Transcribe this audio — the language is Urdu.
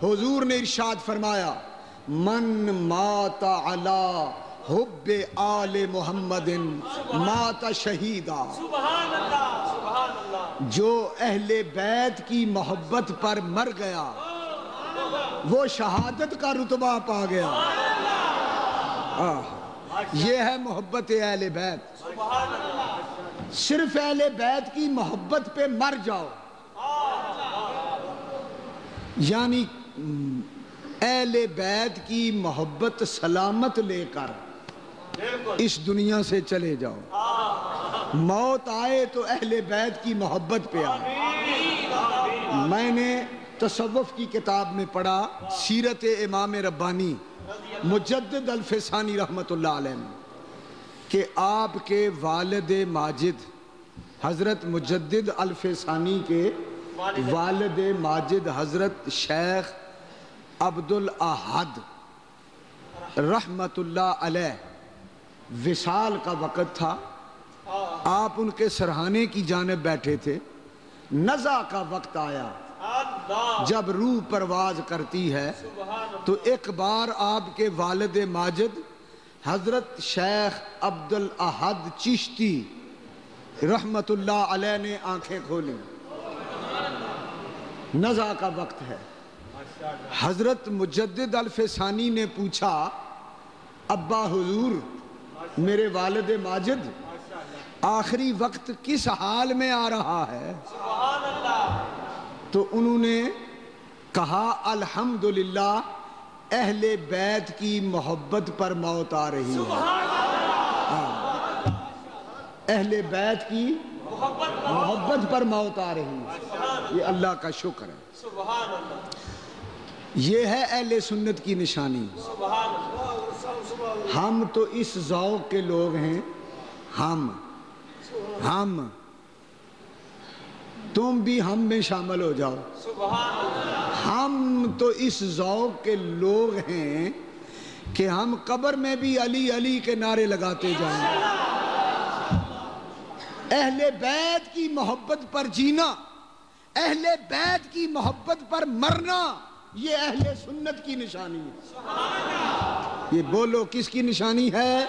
حضور نے ارشاد فرمایا من مات علی حب آل محمد مات شہیدا، سبحان اللہ سبحان اللہ، جو اہل بیت کی محبت پر مر گیا وہ شہادت کا رتبہ پا گیا۔ یہ ہے محبت اہل بیت۔ صرف اہل بیت کی محبت پہ مر جاؤ، یعنی اہل بیت کی محبت سلامت لے کر اس دنیا سے چلے جاؤ، موت آئے تو اہل بیت کی محبت پہ آئے۔ میں نے تصوف کی کتاب میں پڑھا، سیرت امام ربانی مجدد الفسانی رحمت اللہ علیہ، کہ آپ کے والد ماجد حضرت مجدد الفسانی کے والد ماجد حضرت شیخ عبدالاحد رحمت اللہ علیہ وصال کا وقت تھا، آپ ان کے سرہانے کی جانب بیٹھے تھے، نزع کا وقت آیا، جب روح پرواز کرتی ہے تو ایک بار آپ کے والد ماجد حضرت شیخ عبدالاحد چشتی رحمت اللہ علیہ نے آنکھیں کھولیں، نزع کا وقت ہے۔ حضرت مجدد الفسانی نے پوچھا ابا حضور میرے والد ماجد آخری وقت کس حال میں آ رہا ہے؟ تو انہوں نے کہا الحمدللہ اہل بیت کی محبت پر موت آ رہی ہے، اہل بیت کی محبت پر موت آ رہی ہے، یہ اللہ کا شکر ہے۔ یہ ہے اہل سنت کی نشانی۔ ہم تو اس ذوق کے لوگ ہیں، ہم تم بھی ہم میں شامل ہو جاؤ، ہم تو اس ذوق کے لوگ ہیں کہ ہم قبر میں بھی علی علی کے نعرے لگاتے جائیں۔ اہل بیت کی محبت پر جینا، اہل بیت کی محبت پر مرنا، یہ اہل سنت کی نشانی ہے۔ یہ بولو کس کی نشانی ہے؟